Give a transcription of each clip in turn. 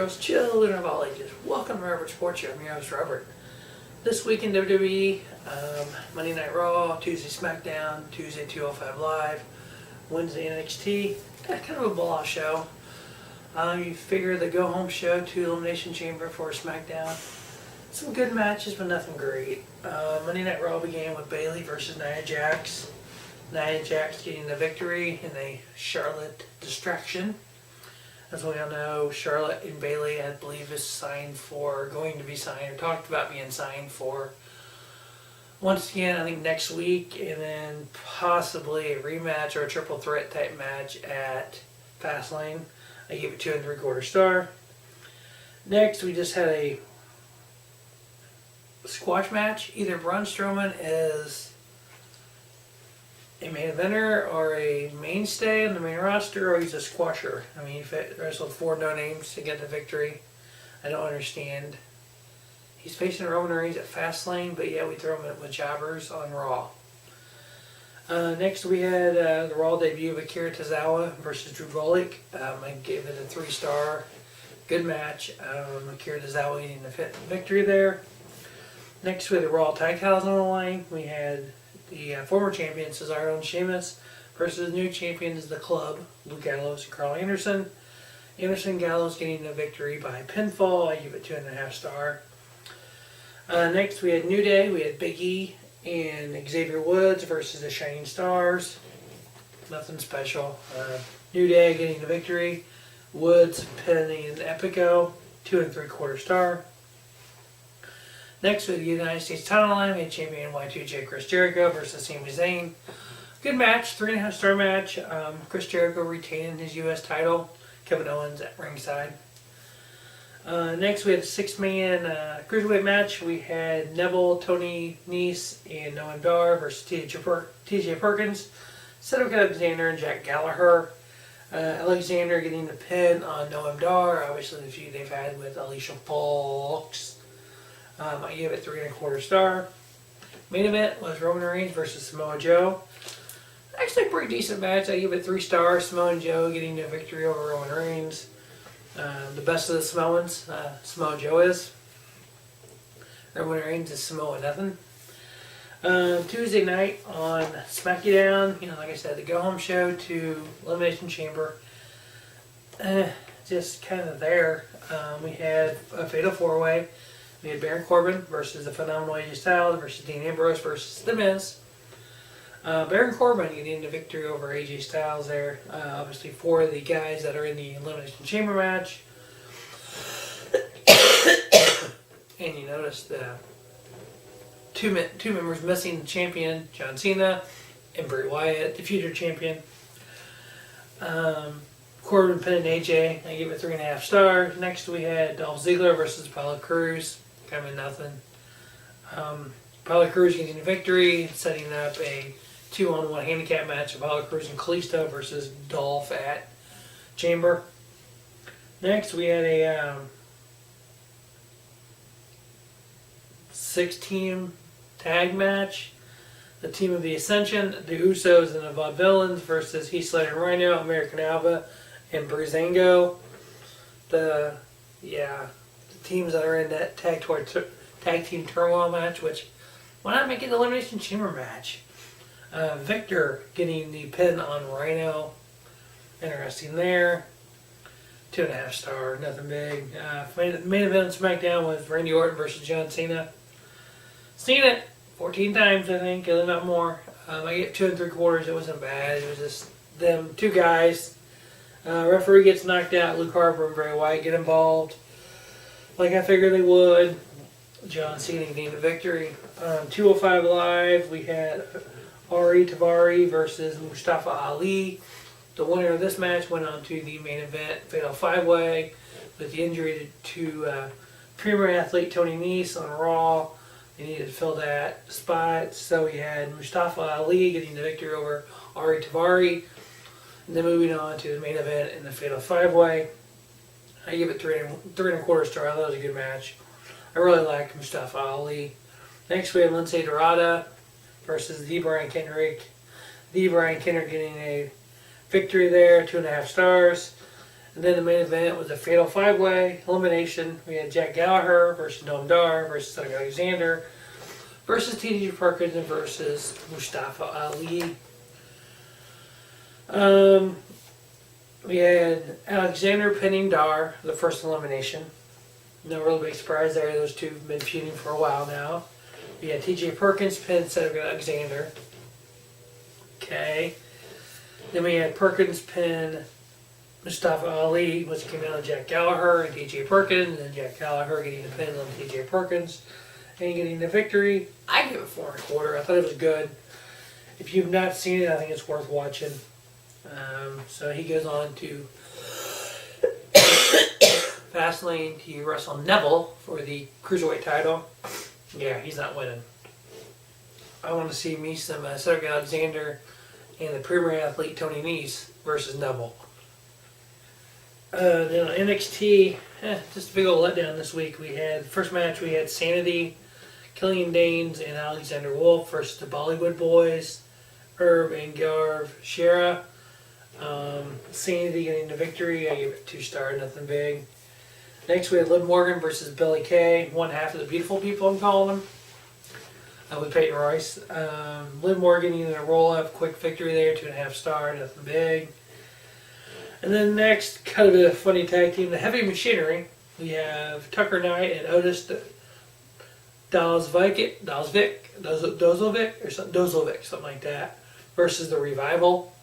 heroes, children of all ages. Welcome to Robert Sports Show. I'm your host, Robert. This week in WWE, Monday Night Raw, Tuesday SmackDown, Tuesday 205 Live, Wednesday NXT. Kind of a blah show. You figure the go-home show to Elimination Chamber for SmackDown. Some good matches, but nothing great. Monday Night Raw began with Bayley versus Nia Jax. Nia Jax getting the victory in a Charlotte distraction. As we all know, Charlotte and Bayley, I believe, is going to be signed, or talked about being signed for, once again, I think next week, and then possibly a rematch or a triple threat type match at Fastlane. I give it 2 3/4 star. Next, we just had a squash match. Either Braun Strowman is a main eventer or a mainstay on the main roster, or he's a squasher. I mean, he wrestled 4 no-names to get the victory. I don't understand. He's facing Roman Reigns at Fastlane, but yeah, we throw him in with jobbers on Raw. Next, we had the Raw debut of Akira Tozawa versus Drew Gulak. I gave it a 3-star. Good match. Akira Tozawa getting the victory there. Next, we had the Raw tag titles on the line. We had the former champion Cesaro and Sheamus versus new champions The Club, Luke Gallows and Carl Anderson. Anderson and Gallows getting the victory by pinfall. I give it 2.5 star. Next, we had New Day. We had Big E and Xavier Woods versus the Shining Stars. Nothing special. New Day getting the victory. Woods pinning Epico, 2 3/4 star. Next, with the United States title line, we had champion Y2J Chris Jericho versus Sami Zayn. Good match, 3.5 star match. Chris Jericho retaining his U.S. title. Kevin Owens at ringside. Next, we had a 6-man cruiserweight match. We had Neville, Tony Nese, and Noam Dar versus T.J. Perkins, Cedric Alexander, and Jack Gallagher. Alexander getting the pin on Noam Dar. Obviously, the feud they've had with Alicia Fox. I gave it 3 1/4 star. Main event was Roman Reigns versus Samoa Joe. Actually, a pretty decent match. I give it 3 stars. Samoa Joe getting the victory over Roman Reigns. The best of the Samoans, Samoa Joe is. Roman Reigns is Samoa nothing. Tuesday night on SmackDown, like I said, the go-home show to Elimination Chamber. Just kind of there. We had a Fatal 4-Way. We had Baron Corbin versus the Phenomenal AJ Styles versus Dean Ambrose versus The Miz. Baron Corbin getting the victory over AJ Styles there. Obviously, 4 of the guys that are in the Elimination Chamber match. And you notice the two members missing: the champion, John Cena, and Bray Wyatt, the future champion. Corbin pinning AJ. I give it 3.5 stars. Next, we had Dolph Ziggler versus Apollo Crews. Kind of nothing. Apollo Crews getting the victory, setting up a 2-on-1 handicap match. Apollo Crews and Kalisto versus Dolph at Chamber. Next, we had a 6-team tag match. The Team of the Ascension, the Usos and the Vaudevillains versus Heath Slater and Rhino, American Alpha, and Breezango. The teams that are in that tag team turmoil match, which why not make it an Elimination Chamber match? Victor getting the pin on Rhino. Interesting there. 2.5 star, nothing big. Main event on SmackDown was Randy Orton versus John Cena. Seen it 14 times, I think, if not more. I get 2 3/4. It wasn't bad. It was just them 2 guys. Referee gets knocked out. Luke Harper and Bray Wyatt get involved, like I figured they would. John Cena getting the victory. 205 Live, we had Ari Tavari versus Mustafa Ali. The winner of this match went on to the main event Fatal 5-Way with the injury to Premier athlete Tony Nese on Raw. They needed to fill that spot, so we had Mustafa Ali getting the victory over Ari Tavari. And then moving on to the main event in the Fatal 5-Way. I give it 3 1/4 star. I thought it was a good match. I really like Mustafa Ali. Next, we have Lindsay Dorada versus the Brian Kendrick. The Brian Kendrick getting a victory there, 2.5 stars. And then the main event was a fatal 5-way elimination. We had Jack Gallagher versus Noam Dar versus Cedric Alexander versus T.J. Perkins and versus Mustafa Ali. We had Alexander pinning Dar, the first elimination. No real big surprise there. Those two have been feuding for a while now. We had T.J. Perkins pin Cedric Alexander. Okay. Then we had Perkins pin Mustafa Ali, which came down to Jack Gallagher and T.J. Perkins, and then Jack Gallagher getting the pin on T.J. Perkins and getting the victory. I give it 4 1/4. I thought it was good. If you've not seen it, I think it's worth watching. So he goes on to Fastlane to wrestle Neville for the Cruiserweight title. Yeah, he's not winning. I want to see me some Cedric Alexander and the premier athlete Tony Nese versus Neville. Then on NXT, just a big old letdown this week. We had first match. We had Sanity, Killian Danes, and Alexander Wolf versus the Bollywood Boys, Herb and Garv Shera. Sanity getting the victory. I gave it 2 stars, nothing big. Next we had Liv Morgan versus Billie Kay, one half of the beautiful people I'm calling them. With Peyton Royce. Liv Morgan getting a roll up, quick victory there, 2.5 stars, nothing big. And then next, kind of a funny tag team, the Heavy Machinery. We have Tucker Knight and Otis Dozlovic, or something like that, versus the Revival.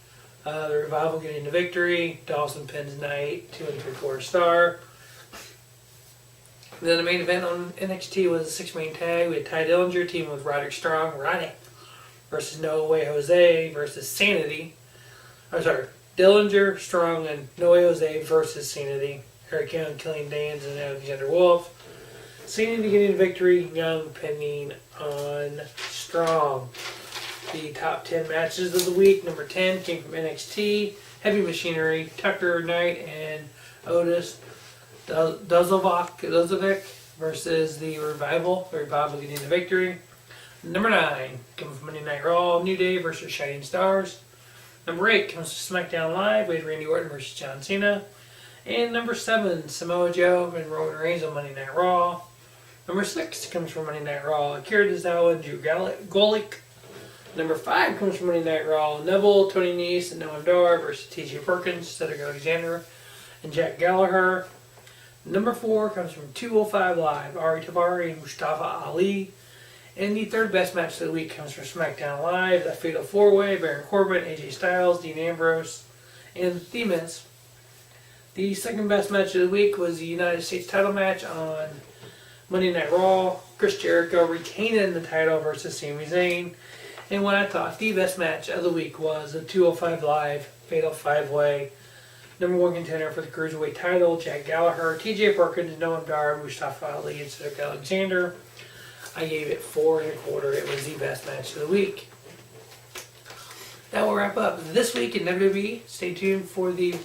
The Revival getting the victory. Dawson pins Knight, 2 3/4 star. And then the main event on NXT was a 6-man tag. We had Ty Dillinger teaming with Roderick Strong, Roddy, versus No Way Jose versus Sanity. I'm sorry, Dillinger, Strong, and No Way Jose versus Sanity. Eric Young, Killian Danes, and Alexander Wolf. Sanity getting the victory. Young pinning on Strong. The top 10 matches of the week. Number 10 came from NXT. Heavy Machinery, Tucker Knight, and Otis Dozlovic versus the Revival. The Revival getting the victory. Number 9 comes from Monday Night Raw. New Day versus Shining Stars. Number 8 comes from SmackDown Live. We had Randy Orton versus John Cena. And number 7, Samoa Joe and Roman Reigns on Monday Night Raw. Number 6 comes from Monday Night Raw. Akira Tozawa and Drew Gulak. Number 5 comes from Monday Night Raw. Neville, Tony Nese, and Noam Dar versus T.J. Perkins, Cedric Alexander, and Jack Gallagher. Number 4 comes from 205 Live. Ari Tabari and Mustafa Ali. And the third best match of the week comes from SmackDown Live. The Fatal 4-Way, Baron Corbin, AJ Styles, Dean Ambrose, and The Miz. The second best match of the week was the United States title match on Monday Night Raw. Chris Jericho retaining the title versus Sami Zayn. And what I thought the best match of the week was the 205 Live Fatal 5-Way. Number 1 contender for the Cruiserweight title, Jack Gallagher, T.J. Perkins, Noam Dar, Mustafa Ali, and Cedric Alexander. I gave it 4 1/4. It was the best match of the week. That will wrap up this week in WWE. Stay tuned for the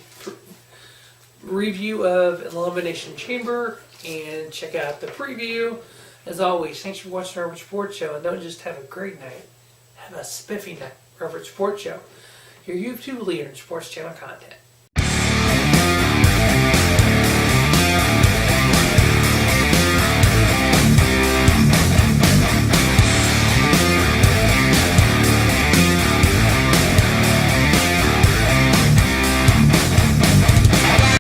review of Elimination Chamber and check out the preview. As always, thanks for watching our Sports Show, and don't just have a great night. Have a spiffy night. Robert Sports Show, your YouTube leader in sports channel content.